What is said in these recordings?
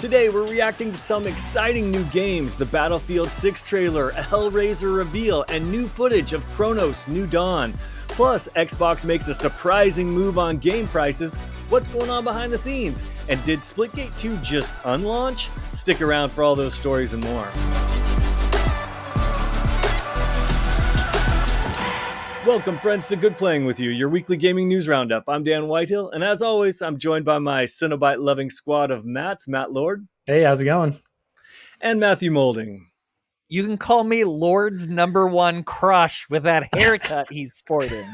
Today we're reacting to some exciting new games, the Battlefield 6 trailer, a Hellraiser reveal, and new footage of Cronos New Dawn. Plus, Xbox makes a surprising move on game prices. What's going on behind the scenes? And did Splitgate 2 just unlaunch? Stick around for all those stories and more. Welcome, friends, to Good Playing With You, your weekly gaming news roundup. I'm Dan Whitehill, and as always, I'm joined by my Cenobite-loving squad of Matts, Matt Lord. Hey, how's it going? And Matthew Moulding. You can call me Lord's number one crush with that haircut he's sporting.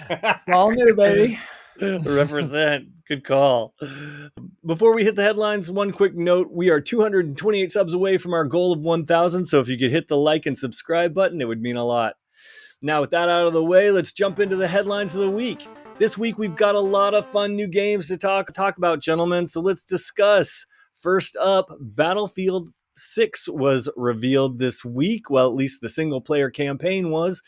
It's all new, baby. Represent. Good call. Before we hit the headlines, one quick note. We are 228 subs away from our goal of 1,000, so if you could hit the like and subscribe button, it would mean a lot. Now, with that out of the way, let's jump into the headlines of the week. This week, we've got a lot of fun new games to talk about, gentlemen, so let's discuss. First up, Battlefield 6 was revealed this week. Well, at least the single-player campaign was.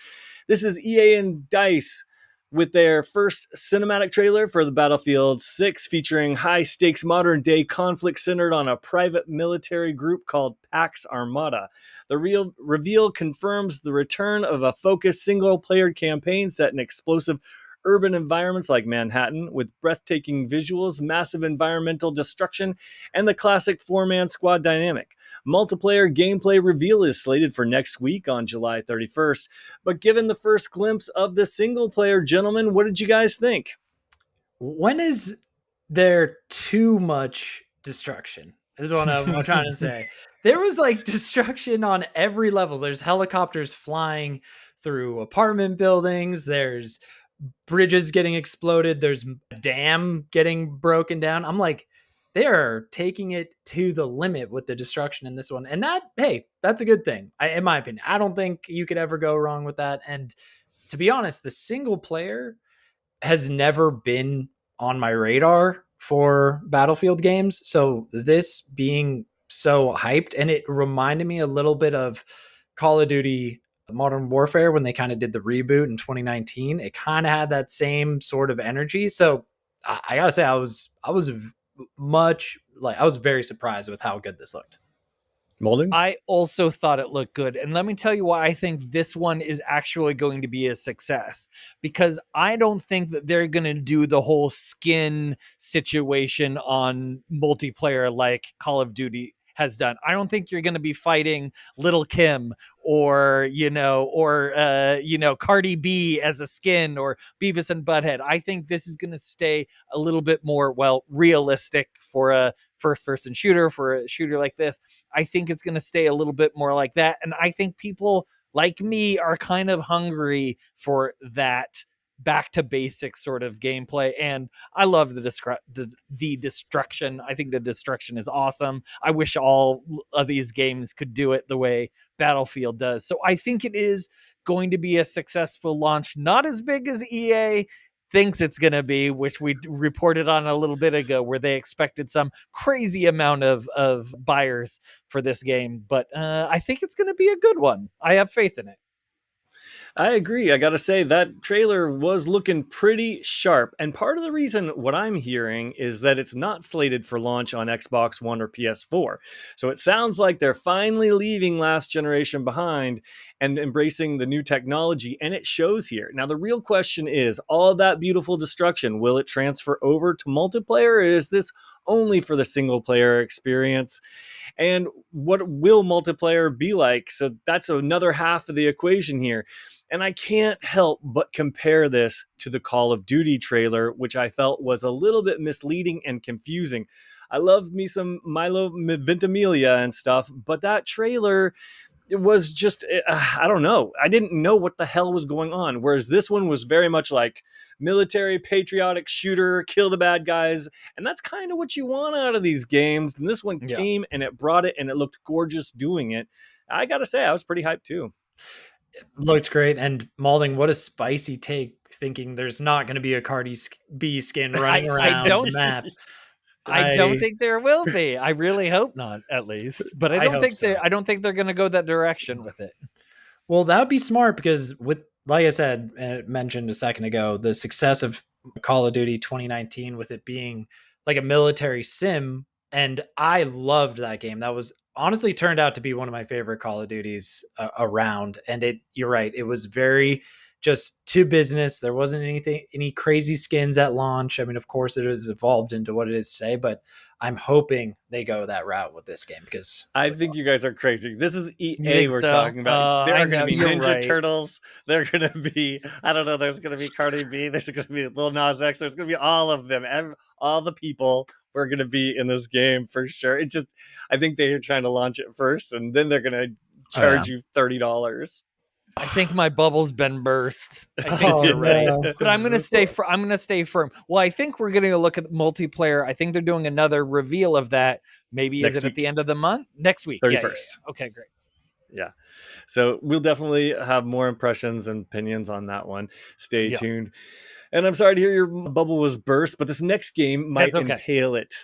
This is EA and DICE with their first cinematic trailer for the Battlefield 6, featuring high-stakes modern-day conflict centered on a private military group called Pax Armada. The reveal confirms the return of a focused single-player campaign set in explosive urban environments like Manhattan, with breathtaking visuals, massive environmental destruction, and the classic four-man squad dynamic. Multiplayer gameplay reveal is slated for next week on July 31st. But given the first glimpse of the single-player, gentlemen, what did you guys think? When is there too much destruction? Is what I'm trying to say. There was like destruction on every level. There's helicopters flying through apartment buildings. There's bridges getting exploded. There's a dam getting broken down. I'm like, they're taking it to the limit with the destruction in this one. And that, hey, that's a good thing. In my opinion, I don't think you could ever go wrong with that. And to be honest, the single player has never been on my radar for Battlefield games. So this being so hyped, and it reminded me a little bit of Call of Duty Modern Warfare when they kind of did the reboot in 2019. It kind of had that same sort of energy. So I gotta say, I was very surprised with how good this looked. Moulding? I also thought it looked good. And let me tell you why I think this one is actually going to be a success. Because I don't think that they're going to do the whole skin situation on multiplayer like Call of Duty has done. I don't think you're going to be fighting Little Kim or Cardi B as a skin or Beavis and Butthead. I think this is going to stay a little bit more, realistic for a first-person shooter, for a shooter like this. I think it's going to stay a little bit more like that. And I think people like me are kind of hungry for that back to basics sort of gameplay. And I love the destruction. I think the destruction is awesome. I wish all of these games could do it the way Battlefield does. So I think it is going to be a successful launch, not as big as EA thinks it's going to be, which we reported on a little bit ago, where they expected some crazy amount of buyers for this game. But I think it's going to be a good one. I have faith in it. I agree. I got to say, that trailer was looking pretty sharp. And part of the reason what I'm hearing is that it's not slated for launch on Xbox One or PS4. So it sounds like they're finally leaving last generation behind and embracing the new technology. And it shows here. Now, the real question is, all that beautiful destruction, will it transfer over to multiplayer? Or is this only for the single player experience? And what will multiplayer be like? So that's another half of the equation here. And I can't help but compare this to the Call of Duty trailer, which I felt was a little bit misleading and confusing. I love me some Milo Ventimiglia and stuff, but that trailer, it was just, I don't know. I didn't know what the hell was going on. Whereas this one was very much like military, patriotic shooter, kill the bad guys. And that's kind of what you want out of these games. And this one came and it brought it, and it looked gorgeous doing it. I got to say, I was pretty hyped too. It looked great. And Maulding, what a spicy take, thinking there's not going to be a Cardi B skin running around the map. I don't think there will be. I really hope not, at least. But I don't think they're going to go that direction with it. Well, that would be smart, because with, like I said, mentioned a second ago, the success of Call of Duty 2019 with it being like a military sim, And I loved that game. That was honestly turned out to be one of my favorite Call of Duties around. And you're right, it was very just to business. There wasn't any crazy skins at launch. I mean, of course, it has evolved into what it is today, but I'm hoping they go that route with this game because it I looks think you awesome. guys are crazy. This is You EA think we're so? talking about. There I are going know to be you're Ninja right. Turtles. They're going to be, I don't know, there's going to be Cardi B. There's going to be Lil Nas X. There's going to be all of them. All the people who are going to be in this game for sure. It just, I think they're trying to launch it first and then they're going to Oh, yeah. charge you $30. I think my bubble's been burst. I think Oh, you're right. no. But I'm gonna stay firm. Well, I think we're gonna look at multiplayer. I think they're doing another reveal of that. Maybe is Next it at the week, end of the month? Next week. Yeah. 31st. Okay, great. Yeah. So we'll definitely have more impressions and opinions on that one. Stay Yeah. tuned. And I'm sorry to hear your bubble was burst, but this next game might That's okay. impale it.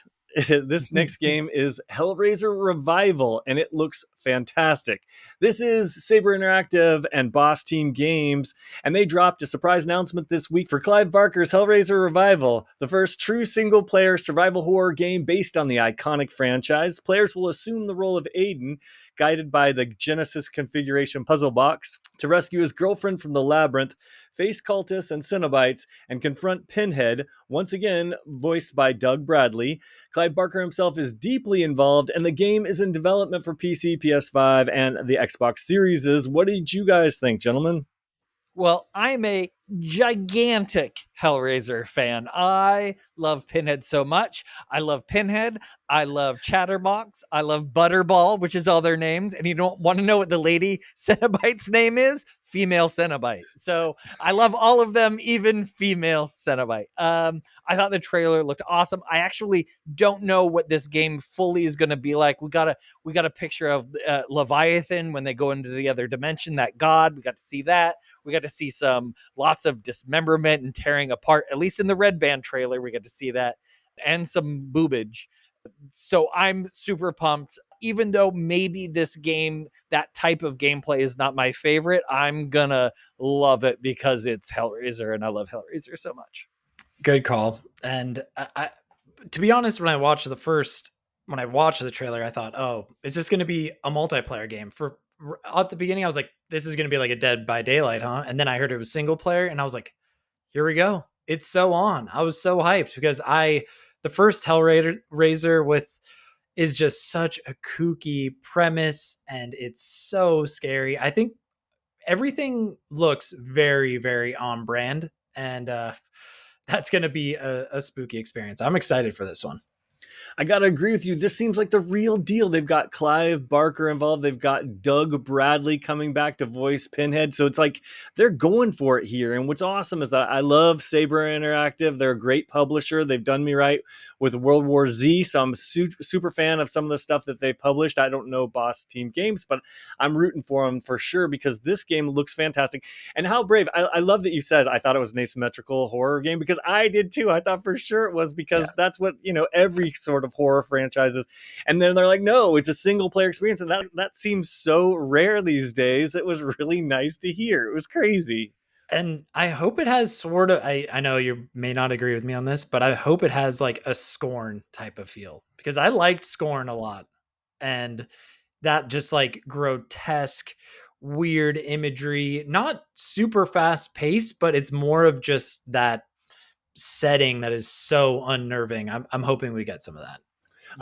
This next game is Hellraiser Revival, and it looks fantastic. This is Saber Interactive and Boss Team Games, and they dropped a surprise announcement this week for Clive Barker's Hellraiser Revival, the first true single-player survival horror game based on the iconic franchise. Players will assume the role of Aiden, guided by the Genesis configuration puzzle box, to rescue his girlfriend from the labyrinth, face cultists and Cenobites, and confront Pinhead, once again voiced by Doug Bradley. Clive Barker himself is deeply involved, and the game is in development for PC, PS5, and the Xbox Series. What did you guys think, gentlemen? Well, I'm a gigantic Hellraiser fan. I love Pinhead so much. I love Pinhead. I love Chatterbox. I love Butterball, which is all their names. And you don't want to know what the lady Cenobite's name is? Female Cenobite. So I love all of them, even female Cenobite. I thought the trailer looked awesome. I actually don't know what this game fully is going to be like. We got a picture of Leviathan when they go into the other dimension, that god. We got to see that. We got to see lots of dismemberment and tearing apart, at least in the Red Band trailer. We get to see that, and some boobage. So I'm super pumped. Even though maybe this game, that type of gameplay is not my favorite, I'm gonna love it because it's Hellraiser and I love Hellraiser so much. Good call. And I to be honest, when I watched the trailer, I thought, oh, it's just going to be a multiplayer game. At the beginning, I was like, this is going to be like a Dead by Daylight, huh? And then I heard it was single player, and I was like, here we go. It's so on. I was so hyped because the first Hellraiser is just such a kooky premise, and it's so scary. I think everything looks very, very on brand, and that's going to be a spooky experience. I'm excited for this one. I gotta agree with you. This seems like the real deal. They've got Clive Barker involved. They've got Doug Bradley coming back to voice Pinhead. So it's like they're going for it here. And what's awesome is that I love Saber Interactive. They're a great publisher. They've done me right with World War Z. So I'm super fan of some of the stuff that they've published. I don't know Boss Team Games, but I'm rooting for them for sure because this game looks fantastic. And how brave. I love that you said I thought it was an asymmetrical horror game because I did too. I thought for sure it was because that's what, every sort of horror franchises. And then they're like, no, it's a single player experience. And that seems so rare these days. It was really nice to hear. It was crazy. And I hope it has sort of, I know you may not agree with me on this, but I hope it has like a Scorn type of feel because I liked Scorn a lot. And that just like grotesque, weird imagery, not super fast paced, but it's more of just that setting that is so unnerving. I'm hoping we get some of that.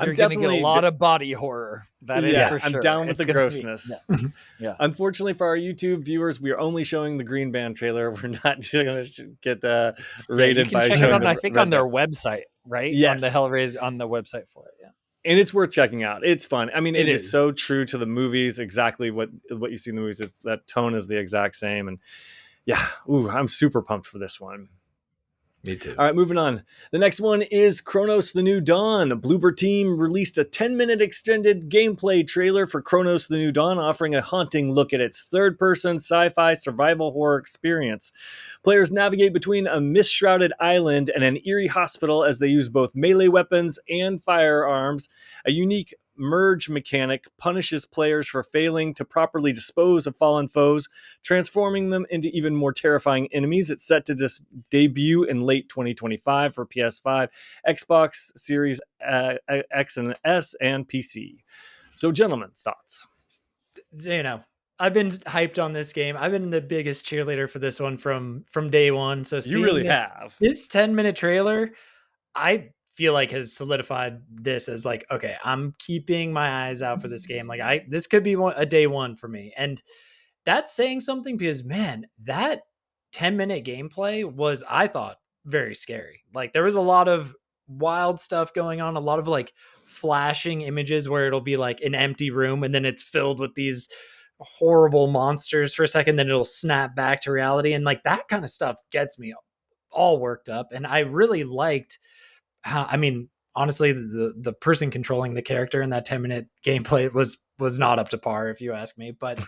You're going to get a lot of body horror. That is for sure. I'm down with it's the grossness. Yeah. Unfortunately for our YouTube viewers, we are only showing the Green Band trailer. We're not going to get rated you can by check showing it on, the I think, Red on their Band. website, right? Yes. On the Hellraiser, on the website for it. Yeah. And it's worth checking out. It's fun. I mean, it is so is true to the movies. Exactly what you see in the movies. It's that tone is the exact same. And yeah, I'm super pumped for this one. Me too. All right, moving on. The next one is Cronos the New Dawn. Bloober Team released a 10-minute extended gameplay trailer for Cronos the New Dawn, offering a haunting look at its third-person sci-fi survival horror experience. Players navigate between a mist-shrouded island and an eerie hospital as they use both melee weapons and firearms. A unique merge mechanic punishes players for failing to properly dispose of fallen foes, transforming them into even more terrifying enemies. It's set to debut in late 2025 for PS5, Xbox Series X and S, and PC. So, gentlemen, thoughts? You know, I've been hyped on this game. I've been the biggest cheerleader for this one from day one. So You seeing really have. this 10-minute trailer, I feel like has solidified this as like, okay, I'm keeping my eyes out for this game. Like this could be a day one for me. And that's saying something because man, that 10-minute gameplay was, I thought, very scary. Like there was a lot of wild stuff going on, a lot of like flashing images where it'll be like an empty room and then it's filled with these horrible monsters for a second, then it'll snap back to reality. And like that kind of stuff gets me all worked up. And I really liked how, I mean, honestly, the person controlling the character in that 10-minute gameplay was not up to par, if you ask me, but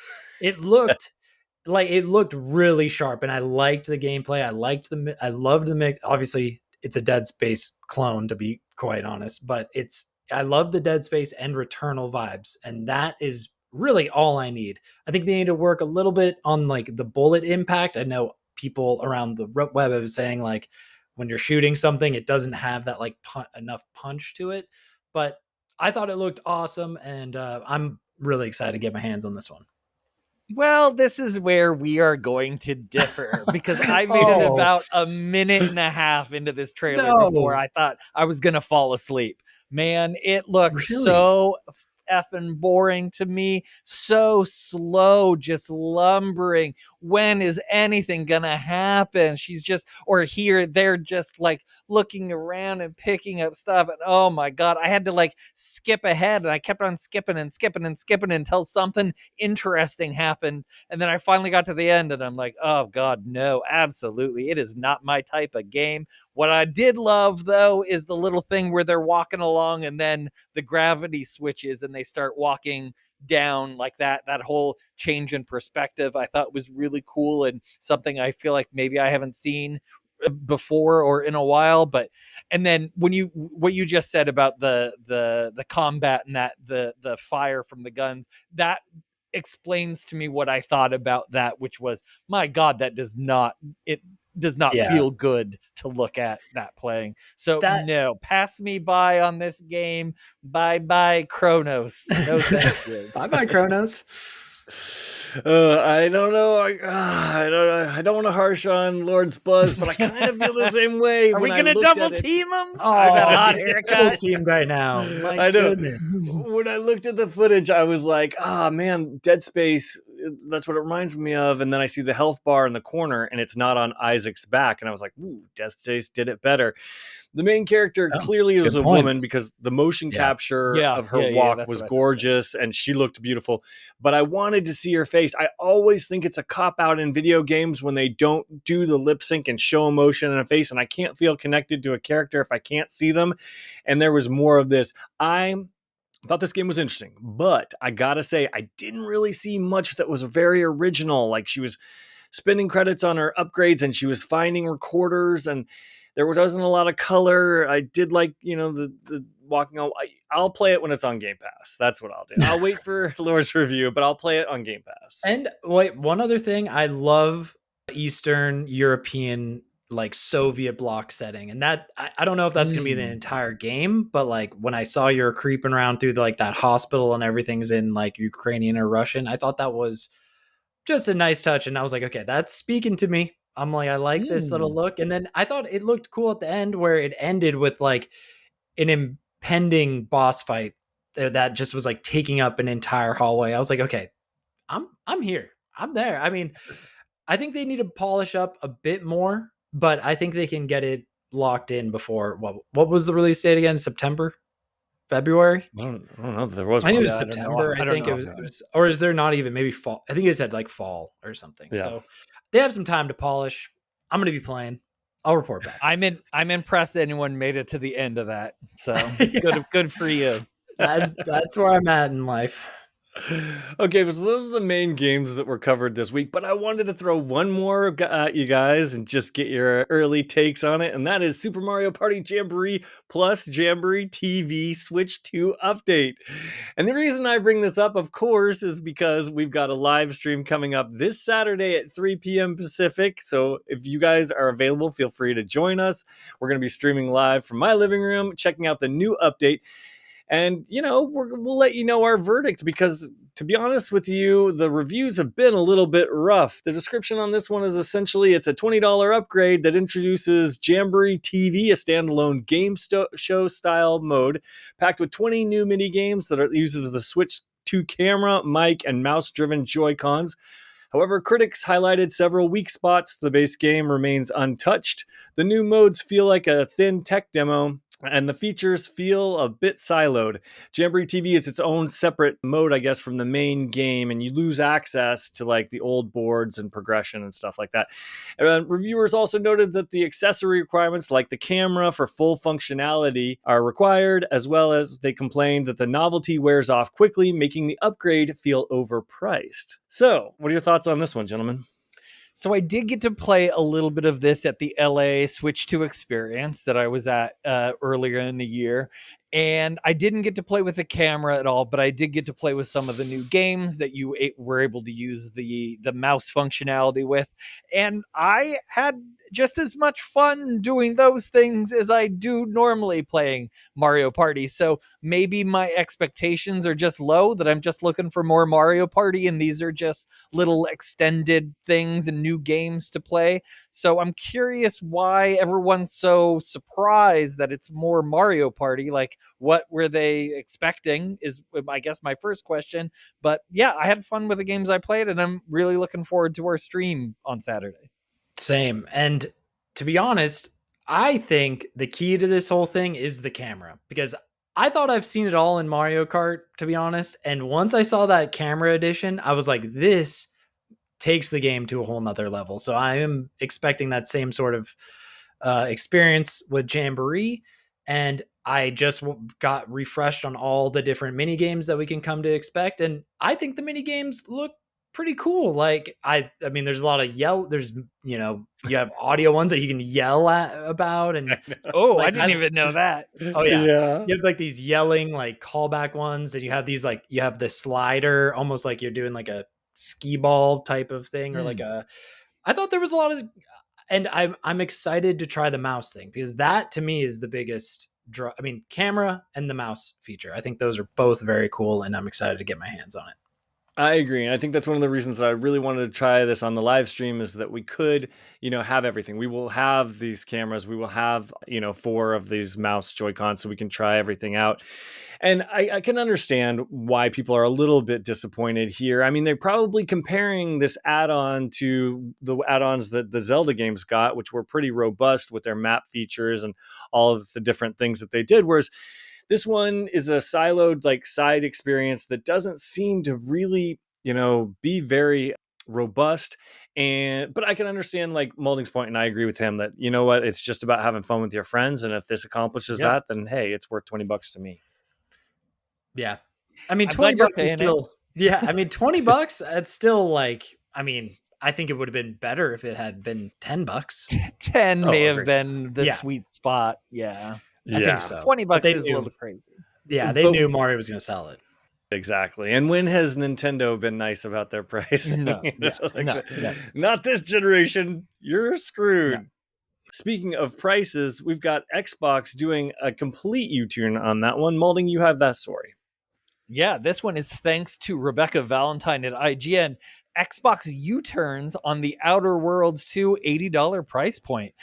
it looked really sharp, and I liked the gameplay. I loved the mix. Obviously, it's a Dead Space clone, to be quite honest, but I love the Dead Space and Returnal vibes, and that is really all I need. I think they need to work a little bit on like the bullet impact. I know people around the web are saying like when you're shooting something, it doesn't have that like enough punch to it, but I thought it looked awesome, and I'm really excited to get my hands on this one. Well, this is where we are going to differ because I made it about a minute and a half into this trailer before I thought I was going to fall asleep. Man, it looked so effing boring to me, so slow, just lumbering. When is anything gonna happen? She's just, or here, they're just like looking around and picking up stuff, and oh my god, I had to like skip ahead, and I kept on skipping and skipping and skipping until something interesting happened, and then I finally got to the end, and I'm like, oh god, no, absolutely, it is not my type of game. What I did love though is the little thing where they're walking along and then the gravity switches and they start walking down like that whole change in perspective I thought was really cool and something I feel like maybe I haven't seen before or in a while. But and then what you just said about the combat and that the fire from the guns, that explains to me what I thought about that, which was, my god, that does not feel good to look at that playing. So no, pass me by on this game. Bye Cronos. No thank you. Bye Cronos. I don't know. I don't want to harsh on Lord's Buzz, but I kind of feel the same way. Are we going to double team him? Oh, I got a hot haircut. Team right now. I know. When I looked at the footage, I was like, man, Dead Space, that's what it reminds me of. And then I see the health bar in the corner and it's not on Isaac's back. And I was like, ooh, Dead Space did it better. The main character clearly is a woman because the motion capture of her walk was gorgeous and she looked beautiful. But I wanted to see her face. I always think it's a cop-out in video games when they don't do the lip sync and show emotion in a face, and I can't feel connected to a character if I can't see them. And there was more of this. I thought this game was interesting, but I gotta say, I didn't really see much that was very original. Like she was spending credits on her upgrades and she was finding recorders and there wasn't a lot of color. I did like, the walking on. I'll play it when it's on Game Pass. That's what I'll do. I'll wait for Laura's review, but I'll play it on Game Pass. And wait, one other thing, I love Eastern European, like Soviet bloc setting, and that I don't know if that's gonna be the entire game, but like when I saw you're creeping around through like that hospital and everything's in like Ukrainian or Russian, I thought that was just a nice touch, and I was like, okay, that's speaking to me. I'm like, I like this little look. And then I thought it looked cool at the end where it ended with like an impending boss fight that just was like taking up an entire hallway. I was like, okay, I'm here. I'm there. I mean, I think they need to polish up a bit more, but I think they can get it locked in before what was the release date again? September? February? I don't know. There was. I think it was September. I think it was, or is there not even maybe fall? I think it said like fall or something. Yeah. So they have some time to polish. I'm going to be playing. I'll report back. I'm impressed anyone made it to the end of that. So good for you. That's where I'm at in life. Okay, so those are the main games that were covered this week, but I wanted to throw one more at you guys and just get your early takes on it, and that is Super Mario Party Jamboree plus Jamboree TV Switch 2 update. And the reason I bring this up, of course, is because we've got a live stream coming up this Saturday at 3 p.m. Pacific, so if you guys are available, feel free to join us. We're going to be streaming live from my living room, checking out the new update. And, we'll let you know our verdict because, to be honest with you, the reviews have been a little bit rough. The description on this one is essentially it's a $20 upgrade that introduces Jamboree TV, a standalone game show style mode, packed with 20 new mini games that uses the Switch 2 camera, mic, and mouse driven Joy-Cons. However, critics highlighted several weak spots. The base game remains untouched. The new modes feel like a thin tech demo, and the features feel a bit siloed. Jamboree TV is its own separate mode, I guess, from the main game, and you lose access to like the old boards and progression and stuff like that. Reviewers also noted that the accessory requirements, like the camera for full functionality, are required, as well as they complained that the novelty wears off quickly, making the upgrade feel overpriced. So, what are your thoughts on this one, gentlemen? So I did get to play a little bit of this at the LA Switch 2 experience that I was at earlier in the year. And I didn't get to play with the camera at all, but I did get to play with some of the new games that you were able to use the mouse functionality with. And I had just as much fun doing those things as I do normally playing Mario Party. So maybe my expectations are just low, that I'm just looking for more Mario Party, and these are just little extended things and new games to play. So I'm curious why everyone's so surprised that it's more Mario Party. Like, what were they expecting is, I guess, my first question. But yeah, I had fun with the games I played, and I'm really looking forward to our stream on Saturday. Same. And to be honest, I think the key to this whole thing is the camera, because I thought I've seen it all in Mario Kart, to be honest. And once I saw that camera edition, I was like, this takes the game to a whole nother level. So I am expecting that same sort of experience with Jamboree. And I just got refreshed on all the different mini games that we can come to expect. And I think the mini games look pretty cool. Like I mean, there's a lot of there's, you have audio ones that you can yell about. And Oh, I like, didn't even know that. oh yeah. Yeah. You have like these yelling, like callback ones, and you have these, like, you have the slider, almost like you're doing like a skee ball type of thing, or like I thought there was a lot of, and I'm excited to try the mouse thing, because that to me is the biggest draw. I mean, camera and the mouse feature. I think those are both very cool, and I'm excited to get my hands on it. I agree. And I think that's one of the reasons that I really wanted to try this on the live stream is that we could, have everything. We will have these cameras. We will have, 4 of these mouse Joy-Cons so we can try everything out. And I can understand why people are a little bit disappointed here. I mean, they're probably comparing this add-on to the add-ons that the Zelda games got, which were pretty robust with their map features and all of the different things that they did. Whereas this one is a siloed like side experience that doesn't seem to really, be very robust. But I can understand like Molding's point, and I agree with him that what, it's just about having fun with your friends, and if this accomplishes Yep. that, then hey, it's worth $20 to me. Yeah. I mean, I'm 20 glad you're bucks is paying it. still, yeah. I mean, $20, it's still like, I mean, I think it would have been better if it had been $10. 10 Oh, may have agreed. been the Yeah. sweet spot. Yeah. I think so. 20 But bucks they is a knew, little crazy. yeah, they But- knew Mario was going to sell it. Exactly. And when has Nintendo been nice about their pricing? No, It's like, no. Not this generation. You're screwed. No. Speaking of prices, we've got Xbox doing a complete U-turn on that one. Molding, you have that story. Yeah, this one is thanks to Rebecca Valentine at IGN. Xbox U-turns on the Outer Worlds 2 $80 price point.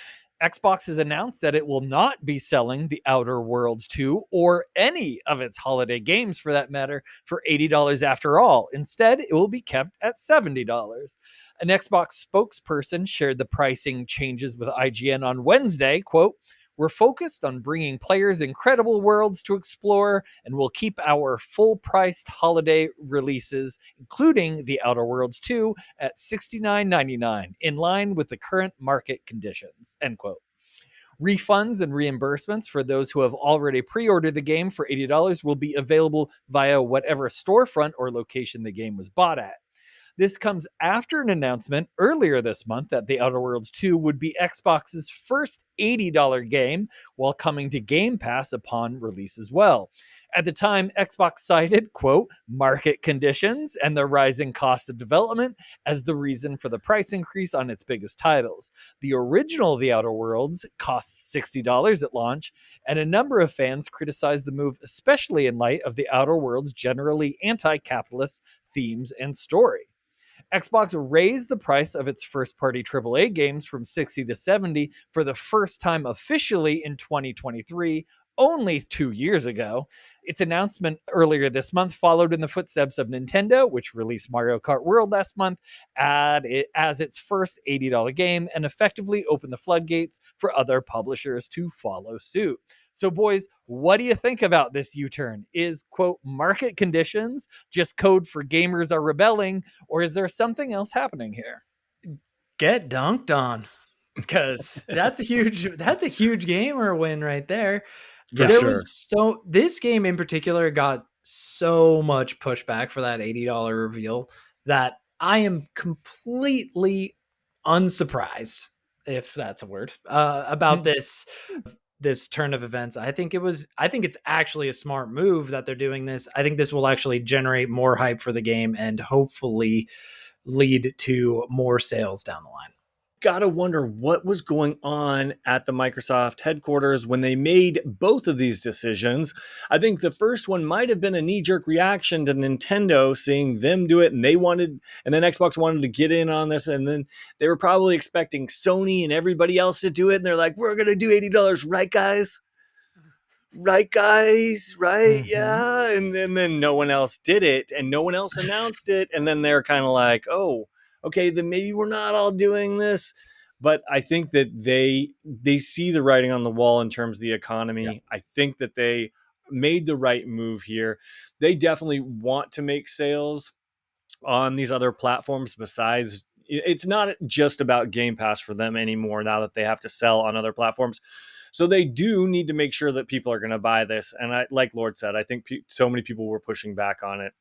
Xbox has announced that it will not be selling the Outer Worlds 2 or any of its holiday games for that matter for $80 after all. Instead, it will be kept at $70. An Xbox spokesperson shared the pricing changes with IGN on Wednesday. Quote, "We're focused on bringing players incredible worlds to explore, and we'll keep our full-priced holiday releases, including The Outer Worlds 2, at $69.99, in line with the current market conditions." End quote. Refunds and reimbursements for those who have already pre-ordered the game for $80 will be available via whatever storefront or location the game was bought at. This comes after an announcement earlier this month that The Outer Worlds 2 would be Xbox's first $80 game, while coming to Game Pass upon release as well. At the time, Xbox cited, quote, market conditions and the rising cost of development as the reason for the price increase on its biggest titles. The original The Outer Worlds cost $60 at launch, and a number of fans criticized the move, especially in light of The Outer Worlds' generally anti-capitalist themes and story. Xbox raised the price of its first-party AAA games from 60 to 70 for the first time officially in 2023, only 2 years ago. Its announcement earlier this month followed in the footsteps of Nintendo, which released Mario Kart World last month as its first $80 game and effectively opened the floodgates for other publishers to follow suit. So, boys, what do you think about this U-turn? Is, quote, market conditions just code for gamers are rebelling, or is there something else happening here? Get dunked on, because that's a huge gamer win right there. For There sure. was this game in particular got so much pushback for that $80 reveal that I am completely unsurprised, if that's a word, about this turn of events. I think it's actually a smart move that they're doing this. I think this will actually generate more hype for the game and hopefully lead to more sales down the line. Gotta wonder what was going on at the Microsoft headquarters when they made both of these decisions. I think the first one might have been a knee-jerk reaction to Nintendo seeing them do it, and then Xbox wanted to get in on this, and then they were probably expecting Sony and everybody else to do it, and they're like, we're gonna do $80, right, guys? Right, guys, right? Mm-hmm. Yeah. And then no one else did it, and no one else announced it, and then they're kind of like, oh, okay, then maybe we're not all doing this. But I think that they see the writing on the wall in terms of the economy. I think that they made the right move here. They definitely want to make sales on these other platforms. Besides, it's not just about Game Pass for them anymore now that they have to sell on other platforms. So they do need to make sure that people are going to buy this. And like Lord said, I think so many people were pushing back on it,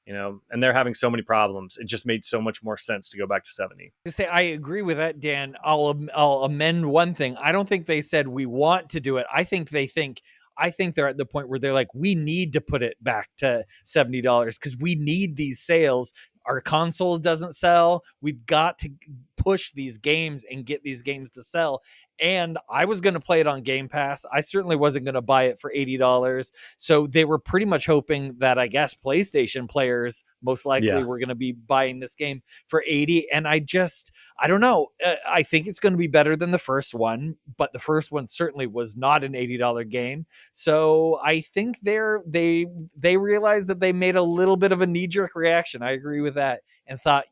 and they're having so many problems. It just made so much more sense to go back to 70. To say I agree with that, Dan. I'll amend one thing. I don't think they said we want to do it. I think they're at the point where they're like, we need to put it back to $70 because we need these sales. Our console doesn't sell. We've got to push these games and get these games to sell. And I was going to play it on Game Pass. I certainly wasn't going to buy it for $80. So they were pretty much hoping that, I guess, PlayStation players most likely were going to be buying this game for 80. And I don't know. I think it's going to be better than the first one, but the first one certainly was not an $80 game. So I think they realized that they made a little bit of a knee-jerk reaction. I agree with that, and thought,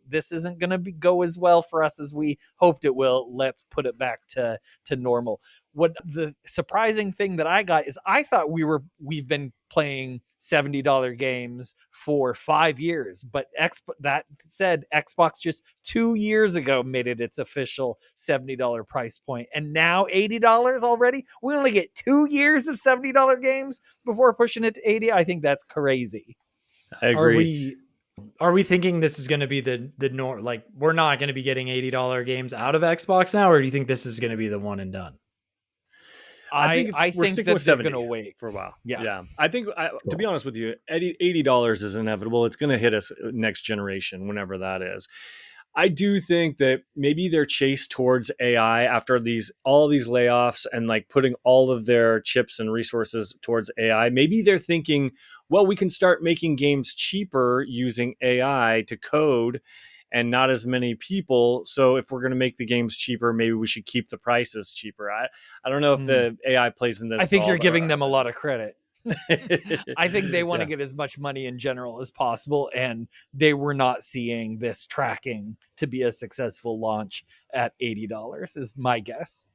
this isn't going to go as well for us as we hoped it will. Let's put it back to normal. What the surprising thing that I got is I thought we've been playing $70 games for 5 years, but that said, Xbox just 2 years ago made it its official $70 price point, and now $80 already. We only get 2 years of $70 games before pushing it to 80. I think that's crazy. I agree. Are we thinking this is going to be the norm? Like, we're not going to be getting $80 games out of Xbox now, or do you think this is going to be the one and done? I think we're sticking with 70 going to wait for a while. Yeah. I think, to be honest with you, $80 is inevitable. It's going to hit us next generation, whenever that is. I do think that maybe their chase towards AI after all these layoffs and like putting all of their chips and resources towards AI, maybe they're thinking, well, we can start making games cheaper using AI to code and not as many people. So if we're going to make the games cheaper, maybe we should keep the prices cheaper. I don't know if the AI plays in this. I think you're giving them a lot of credit. I think they want to get as much money in general as possible, and they were not seeing this tracking to be a successful launch at $80 is my guess.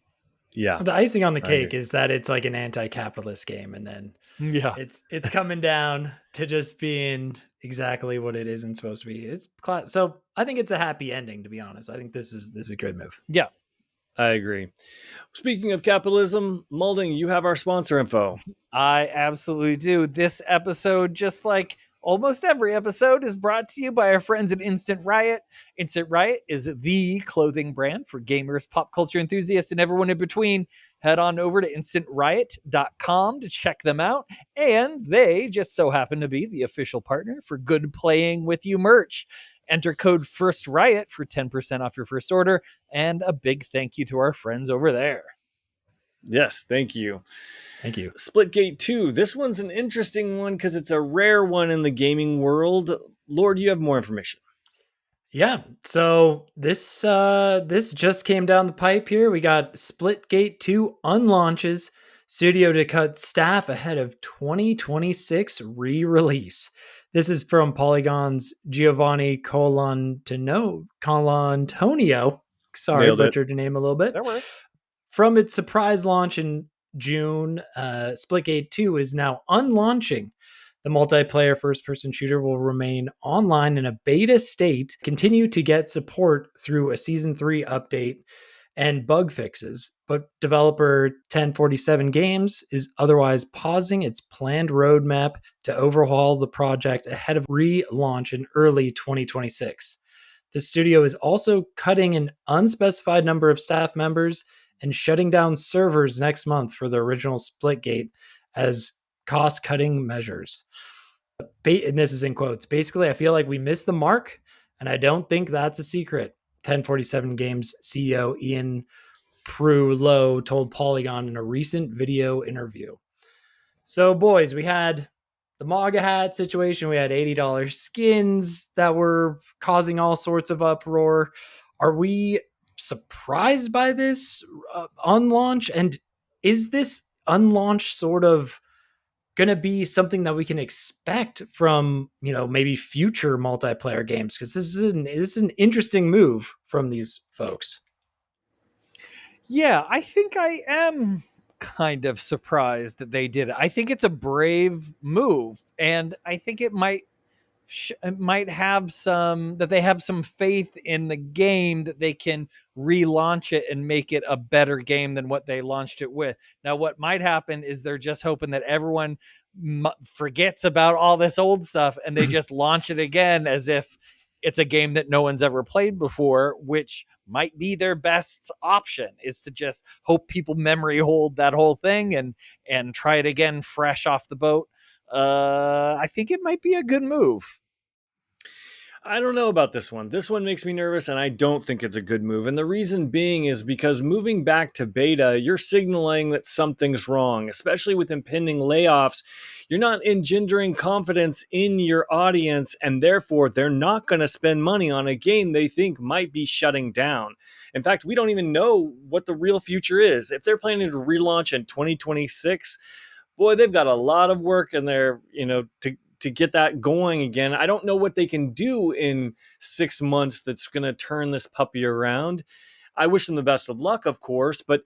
Yeah. The icing on the cake is that it's like an anti-capitalist game, and then it's coming down to just being exactly what it isn't supposed to be. So I think it's a happy ending, to be honest. I think this is a good move. Yeah. I agree. Speaking of capitalism, Mulding, you have our sponsor info. I absolutely do. This episode, just like almost every episode, is brought to you by our friends at Instant Riot. Instant Riot is the clothing brand for gamers, pop culture enthusiasts, and everyone in between. Head on over to instantriot.com to check them out. And they just so happen to be the official partner for Good Playing With You merch. Enter code FIRSTRIOT for 10% off your first order. And a big thank you to our friends over there. Yes, thank you. Thank you. Splitgate 2. This one's an interesting one because it's a rare one in the gaming world. Lord, you have more information. Yeah. So this just came down the pipe here. We got Splitgate 2 unlaunches, studio to cut staff ahead of 2026 re-release. This is from Polygon's Giovanni Colantonio. Sorry, Nailed it. butchered your name a little bit. That works. From its surprise launch in June, Splitgate 2 is now unlaunching. The multiplayer first person shooter will remain online in a beta state, continue to get support through a Season 3 update and bug fixes, but developer 1047 Games is otherwise pausing its planned roadmap to overhaul the project ahead of relaunch in early 2026. The studio is also cutting an unspecified number of staff members and shutting down servers next month for the original Splitgate as cost cutting measures. And this is in quotes. Basically, I feel like we missed the mark, and I don't think that's a secret. 1047 Games CEO Ian Prue told Polygon in a recent video interview. So, boys, we had the MAGA hat situation. We had $80 skins that were causing all sorts of uproar. Are we surprised by this unlaunch? And is this unlaunch sort of going to be something that we can expect from, maybe future multiplayer games? Because this is an interesting move from these folks. Yeah, I think I am kind of surprised that they did it. I think it's a brave move, and I think it might have some that they have some faith in the game that they can relaunch it and make it a better game than what they launched it with. Now, what might happen is they're just hoping that everyone forgets about all this old stuff and they just launch it again as if it's a game that no one's ever played before, which might be their best option, is to just hope people memory hold that whole thing and try it again fresh off the boat. I think it might be a good move. I don't know about this one. This one makes me nervous, and I don't think it's a good move. And the reason being is because moving back to beta, you're signaling that something's wrong, especially with impending layoffs. You're not engendering confidence in your audience, and therefore they're not going to spend money on a game they think might be shutting down. In fact, we don't even know what the real future is. If they're planning to relaunch in 2026, boy, they've got a lot of work in there, to get that going again. I don't know what they can do in 6 months that's going to turn this puppy around. I wish them the best of luck, of course, but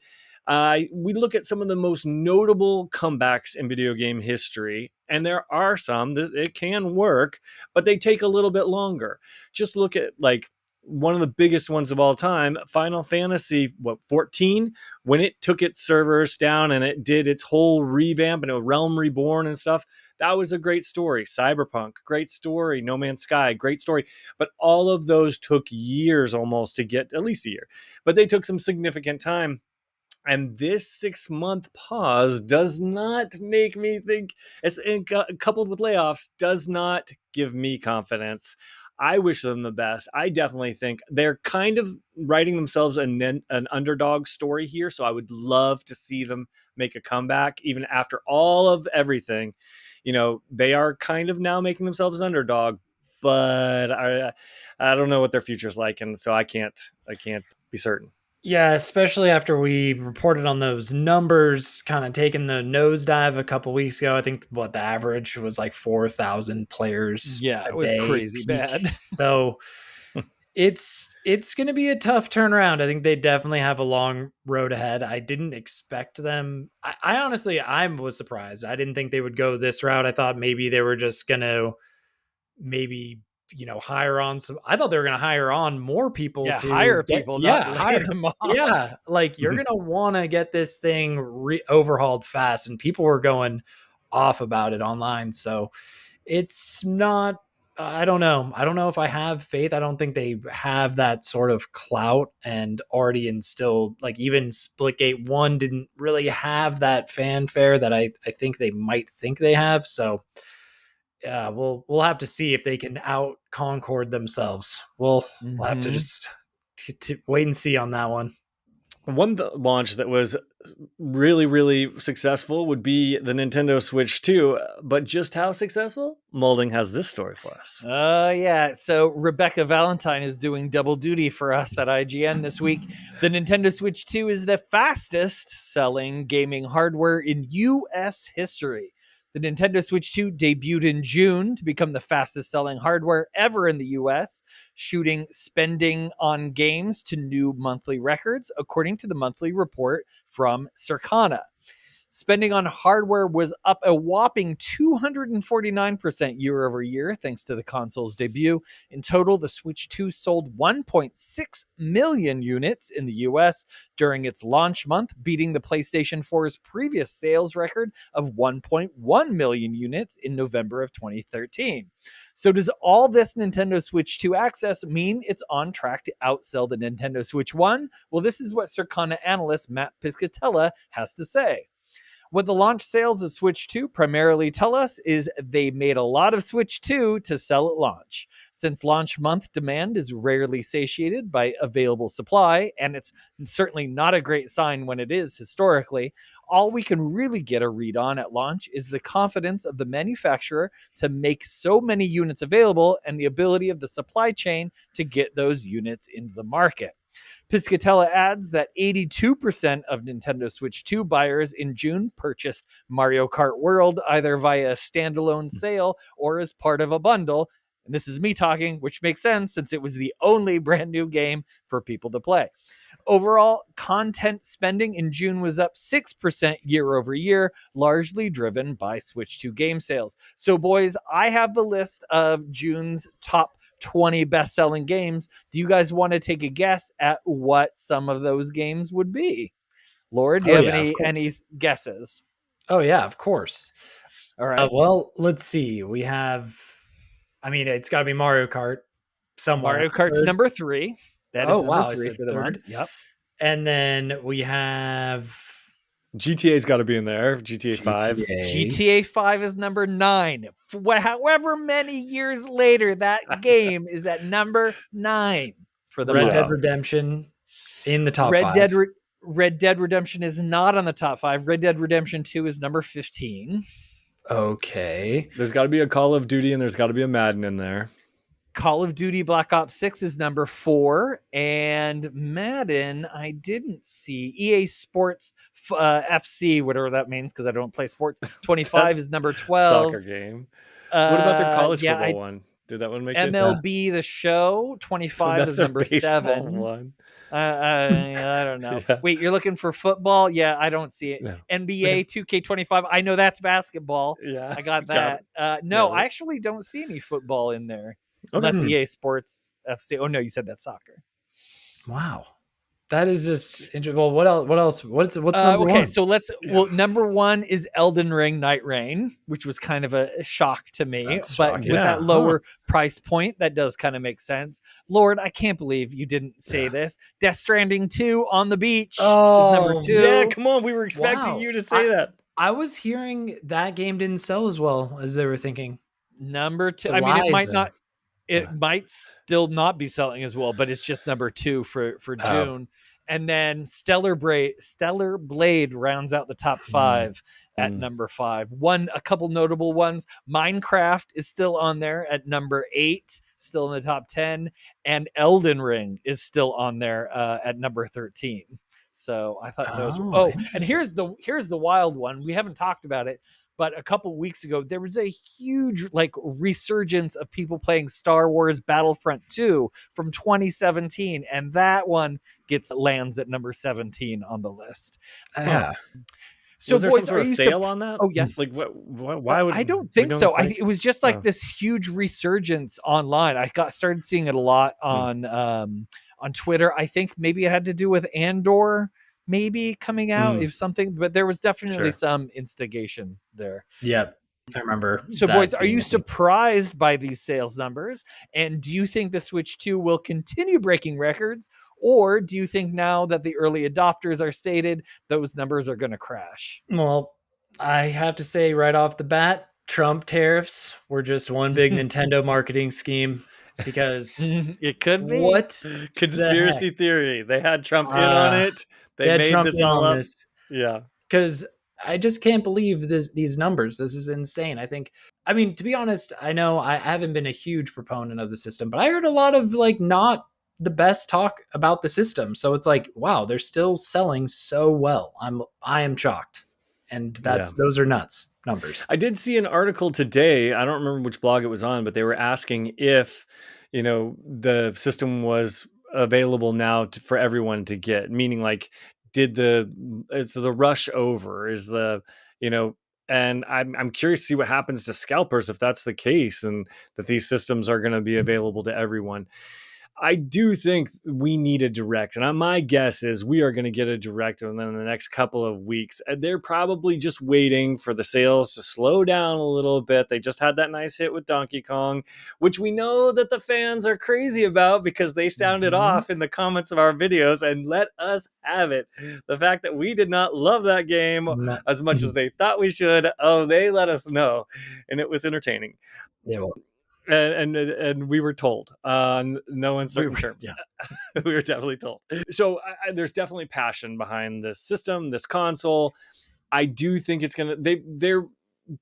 we look at some of the most notable comebacks in video game history, and there are some that it can work, but they take a little bit longer. Just look at like one of the biggest ones of all time, Final Fantasy 14, when it took its servers down and it did its whole revamp and a Realm Reborn and stuff. That was a great story. Cyberpunk, great story. No Man's Sky, great story. But all of those took years almost to get, at least a year. But they took some significant time. And this 6-month pause does not make me think, as coupled with layoffs, does not give me confidence. I wish them the best. I definitely think they're kind of writing themselves an underdog story here. So I would love to see them make a comeback, even after all of everything. They are kind of now making themselves an underdog, but I don't know what their future's like, and so I can't be certain. Yeah, especially after we reported on those numbers kind of taking the nosedive a couple weeks ago. I think the average was like 4,000 players Yeah, a it was day crazy peak. bad. So it's going to be a tough turnaround. I think they definitely have a long road ahead. I didn't expect them. I honestly, I was surprised. I didn't think they would go this route. I thought maybe they were just going to maybe hire on some. I thought they were going to hire on more people Yeah, to hire get, people, not lay them off. yeah, like you're going to want to get this thing overhauled fast, and people were going off about it online. So it's not, I don't know. I don't know if I have faith. I don't think they have that sort of clout and already instilled, like even Splitgate 1 didn't really have that fanfare that I think they might think they have. So yeah, we'll have to see if they can out Concord themselves. We'll have to just wait and see on that one. One launch that was really, really successful would be the Nintendo Switch 2, but just how successful? Molding has this story for us. Yeah. So Rebecca Valentine is doing double duty for us at IGN this week. The Nintendo Switch 2 is the fastest selling gaming hardware in US history. The Nintendo Switch 2 debuted in June to become the fastest selling hardware ever in the US, shooting spending on games to new monthly records, according to the monthly report from Circana. Spending on hardware was up a whopping 249% year over year, thanks to the console's debut. In total, the Switch 2 sold 1.6 million units in the US during its launch month, beating the PlayStation 4's previous sales record of 1.1 million units in November of 2013. So does all this Nintendo Switch 2 access mean it's on track to outsell the Nintendo Switch 1? Well, this is what Circana analyst Matt Piscatella has to say. What the launch sales of Switch 2 primarily tell us is they made a lot of Switch 2 to sell at launch. Since launch month demand is rarely satiated by available supply, and it's certainly not a great sign when it is historically, all we can really get a read on at launch is the confidence of the manufacturer to make so many units available and the ability of the supply chain to get those units into the market. Piscatella adds that 82% of Nintendo Switch 2 buyers in June purchased Mario Kart World either via a standalone sale or as part of a bundle. And this is me talking, which makes sense since it was the only brand new game for people to play. Overall, content spending in June was up 6% year over year, largely driven by Switch 2 game sales. So, boys, I have the list of June's top 20 best-selling games. Do you guys want to take a guess at what some of those games would be? Laura, do you have any guesses? Oh yeah, of course. All right. Well, let's see. We have, I mean, it's got to be Mario Kart somewhere. Mario Kart's third. number 3. That is number Wow, 3 for the third. month. Yep. And then we have GTA's got to be in there. GTA 5. GTA 5 is number 9. However many years later, that game is at number 9 for the Red month. Dead Redemption in the top 5. Red Dead Redemption is not on the top 5. Red Dead Redemption 2 is number 15. Okay. There's got to be a Call of Duty and there's got to be a Madden in there. Call of Duty Black Ops 6 is number 4. And Madden, I didn't see. EA Sports FC, whatever that means, because I don't play sports. 25 is number 12. Soccer game. What about their college football one? Did that one make MLB The Show? 25 is number 7. One. I don't know. Yeah. Wait, you're looking for football? Yeah, I don't see it. No. NBA 2K25. I know that's basketball. Yeah, I got that. No, I actually don't see any football in there. Okay. Unless EA Sports FC. Oh no, you said that's soccer. Wow. That is just interesting. Well, what else? What's number okay, one? so number 1 is Elden Ring Night Rain, which was kind of a shock to me. That's but shocking. with that lower price point, that does kind of make sense. Lord, I can't believe you didn't say this. Death Stranding 2 on the beach is number 2. Yeah, come on. We were expecting you to say that. I was hearing that game didn't sell as well as they were thinking. Number 2. I mean, it might still not be selling as well, but it's just number 2 for June. And then Stellar Blade rounds out the top 5 at number 5. A couple notable ones. Minecraft is still on there at number 8, still in the top 10, and Elden Ring is still on there at number 13. So I thought those. And here's the wild one. We haven't talked about it, but a couple weeks ago there was a huge resurgence of people playing Star Wars Battlefront 2 from 2017, and that one lands at number 17 on the list. So, Was there some boys, sort are of you sale on that? Oh, yeah. Like why would I don't we think going so. for It was just like oh. this huge resurgence online. I got started seeing it a lot on Twitter. I think maybe it had to do with Andor maybe coming out, if something, but there was definitely Sure. some instigation there. Yep. I remember So, boys, that are being you a thing. surprised by these sales numbers? And do you think the Switch 2 will continue breaking records? Or do you think now that the early adopters are sated, those numbers are going to crash? Well, I have to say right off the bat, Trump tariffs were just one big Nintendo marketing scheme because It could be. what the heck? Conspiracy theory. They had Trump in on it. They They had made Trump this in all on up. this Yeah. because I just can't believe these numbers. This is insane. I mean, to be honest, I know I haven't been a huge proponent of the system, but I heard a lot of like not the best talk about the system. So it's like, wow, they're still selling so well. I am shocked, and Yeah. those are nuts numbers. I did see an article today. I don't remember which blog it was on, but they were asking if, the system was available now for everyone to get, meaning like, is the rush over? Is you know, and I'm curious to see what happens to scalpers if that's the case, and that these systems are going to be available to everyone. I do think we need a direct, and my guess is we are going to get a direct within the next couple of weeks. And they're probably just waiting for the sales to slow down a little bit. They just had that nice hit with Donkey Kong, which we know that the fans are crazy about because they sounded Mhm. off in the comments of our videos and let us have it. The fact that we did not love that game No. as much as they thought we should, oh, they let us know, and it was entertaining. It was. And we were told on no We uncertain were, terms. yeah. We were definitely told. So there's definitely passion behind this system, this console. I do think it's gonna they're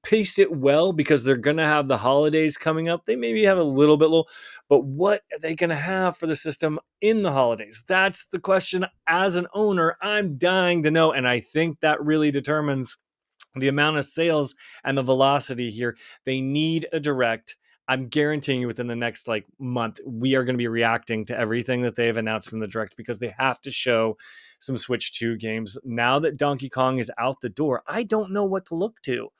paced it well because they're gonna have the holidays coming up. They maybe have a little bit low, but what are they gonna have for the system in the holidays? That's the question. As an owner, I'm dying to know, and I think that really determines the amount of sales and the velocity here. They need a direct. I'm guaranteeing you within the next like month, we are going to be reacting to everything that they've announced in the direct because they have to show some Switch 2 games. Now that Donkey Kong is out the door, I don't know what to look to.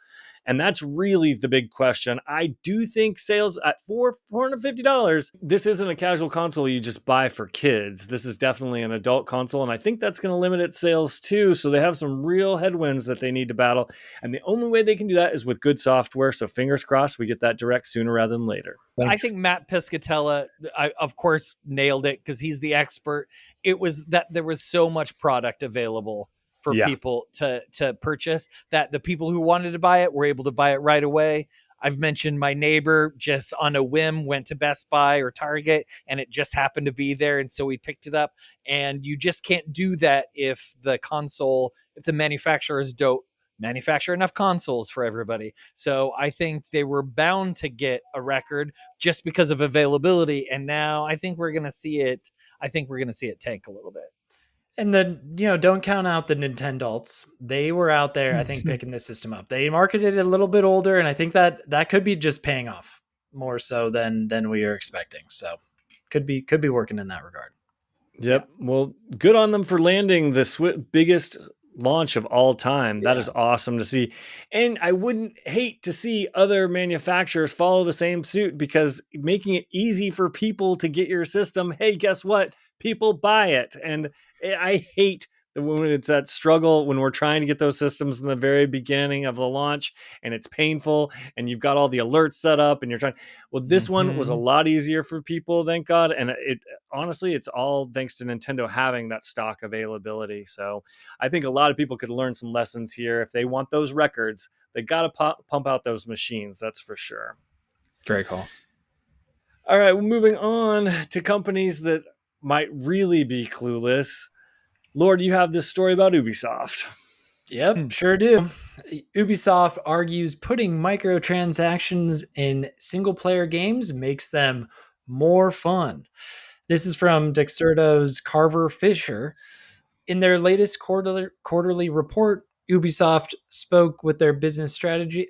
And that's really the big question. I do think sales at $450, this isn't a casual console you just buy for kids. This is definitely an adult console, and I think that's going to limit its sales too. So they have some real headwinds that they need to battle. And the only way they can do that is with good software. So fingers crossed we get that direct sooner rather than later. I think Matt Piscatella, of course, nailed it because he's the expert. It was that there was so much product available for Yeah. people to purchase that the people who wanted to buy it were able to buy it right away. I've mentioned my neighbor just on a whim went to Best Buy or Target and it just happened to be there. And so we picked it up. And you just can't do that if the manufacturers don't manufacture enough consoles for everybody. So I think they were bound to get a record just because of availability. And now I think we're going to see it. I think we're going to see it tank a little bit. And then, don't count out the Nintendalts. They were out there, I think, picking this system up. They marketed it a little bit older, and I think that could be just paying off more so than we are expecting. So could be working in that regard. Yep. Yeah. Well, good on them for landing the biggest launch of all time. That is awesome to see. And I wouldn't hate to see other manufacturers follow the same suit because making it easy for people to get your system, hey, guess what? People buy it. And I hate when it's that struggle when we're trying to get those systems in the very beginning of the launch and it's painful and you've got all the alerts set up and you're trying. Well, this one was a lot easier for people, thank God. And it honestly, it's all thanks to Nintendo having that stock availability. So I think a lot of people could learn some lessons here. If they want those records, they got to pump out those machines. That's for sure. Very cool. All right, well, moving on to companies that might really be clueless. Lord, you have this story about Ubisoft. Yep, sure do. Ubisoft argues putting microtransactions in single player games makes them more fun. This is from Dexerto's Carver Fisher. In their latest quarterly report, Ubisoft spoke about their business strategy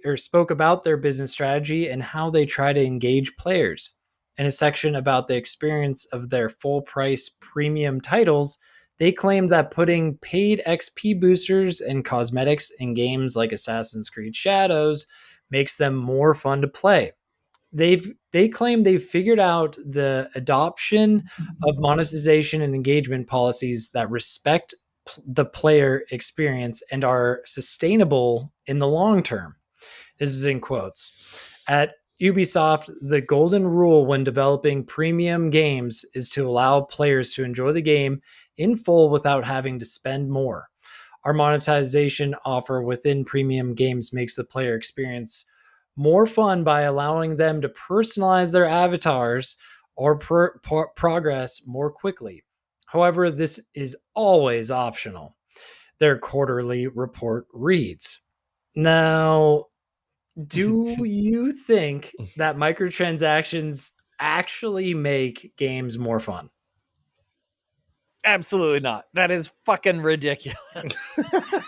and how they try to engage players. In a section about the experience of their full price premium titles, They claimed that putting paid XP boosters and cosmetics in games like Assassin's Creed Shadows makes them more fun to play. They claim they've figured out the adoption of monetization and engagement policies that respect the player experience and are sustainable in the long term. This is in quotes. At Ubisoft, the golden rule when developing premium games is to allow players to enjoy the game in full without having to spend more. Our monetization offer within premium games makes the player experience more fun by allowing them to personalize their avatars or progress more quickly. However, this is always optional. Their quarterly report reads. Now, do you think that microtransactions actually make games more fun? Absolutely not. That is fucking ridiculous.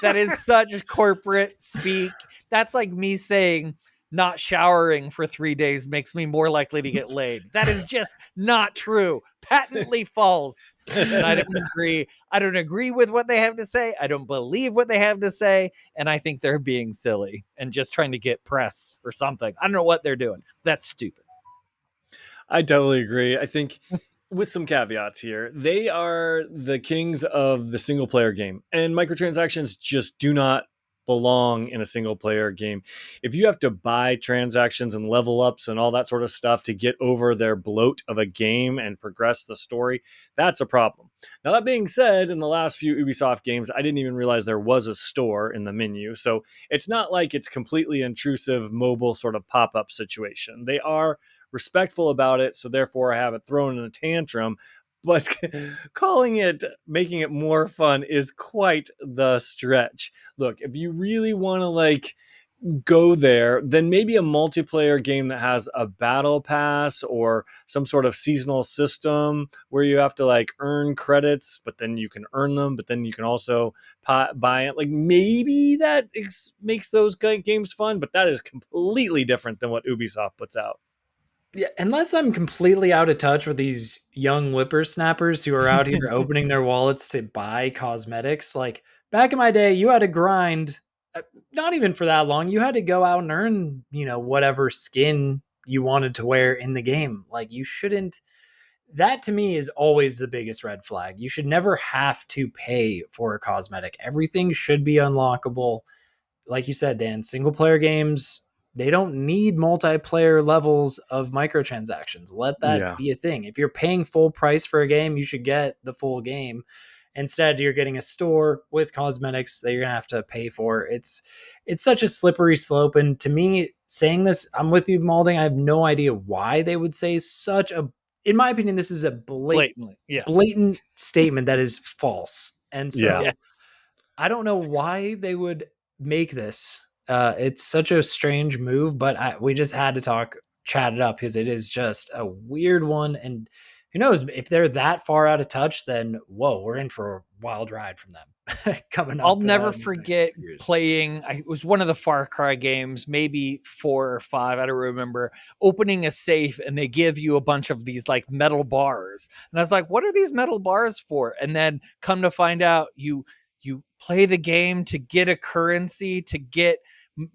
That is such corporate speak. That's like me saying not showering for 3 days makes me more likely to get laid. That is just not true. Patently false. And I don't agree. I don't agree with what they have to say. I don't believe what they have to say. And I think they're being silly and just trying to get press or something. I don't know what they're doing. That's stupid. I totally agree. I think with some caveats here, they are the kings of the single player game, and microtransactions just do not belong in a single player game. If you have to buy transactions and level ups and all that sort of stuff to get over their bloat of a game and progress the story, that's a problem. Now, that being said, in the last few Ubisoft games, I didn't even realize there was a store in the menu. So it's not like it's completely intrusive mobile sort of pop-up situation. They are respectful about it, so therefore I haven't thrown in a tantrum. But making it more fun is quite the stretch. Look, if you really want to go there, then maybe a multiplayer game that has a battle pass or some sort of seasonal system where you have to earn credits, but then you can earn them, but then you can also buy it. Maybe that makes those games fun, but that is completely different than what Ubisoft puts out. Yeah, unless I'm completely out of touch with these young whippersnappers who are out here opening their wallets to buy cosmetics. Like back in my day, you had to grind, not even for that long. You had to go out and earn, whatever skin you wanted to wear in the game. You shouldn't. That to me is always the biggest red flag. You should never have to pay for a cosmetic. Everything should be unlockable. Like you said, Dan, single player games, they don't need multiplayer levels of microtransactions. Let that be a thing. If you're paying full price for a game, you should get the full game. Instead, you're getting a store with cosmetics that you're gonna have to pay for. It's such a slippery slope. And to me, saying this, I'm with you, Malding. I have no idea why they would say such a. In my opinion, this is a blatant statement that is false. And so I don't know why they would make this. It's such a strange move, but we just had to chat it up because it is just a weird one. And who knows, if they're that far out of touch, then whoa, we're in for a wild ride from them coming up. I'll never forget playing. It was one of the Far Cry games, maybe 4 or 5. I don't remember. Opening a safe and they give you a bunch of these metal bars, and I was like, "What are these metal bars for?" And then come to find out, you play the game to get a currency, to get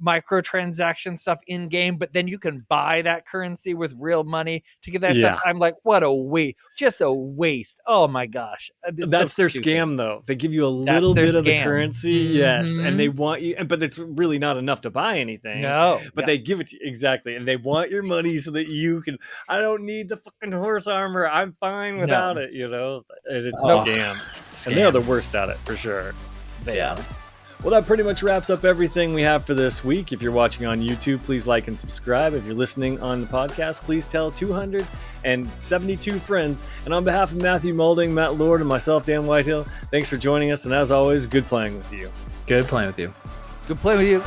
microtransaction stuff in game, but then you can buy that currency with real money to get that stuff. I'm like, what a waste. Just a waste. Oh my gosh. That's their scam though. They give you a little bit of the currency. Yes. And they want you, but it's really not enough to buy anything. No. But they give it to you. Exactly. And they want your money so that you can, I don't need the fucking horse armor. I'm fine without it, And it's a scam. And they're the worst at it for sure. Well, that pretty much wraps up everything we have for this week. If you're watching on YouTube, please like and subscribe. If you're listening on the podcast, please tell 272 friends. And on behalf of Matthew Moulding, Matt Lord, and myself, Dan Whitehill, thanks for joining us. And as always, good playing with you. Good playing with you. Good playing with you.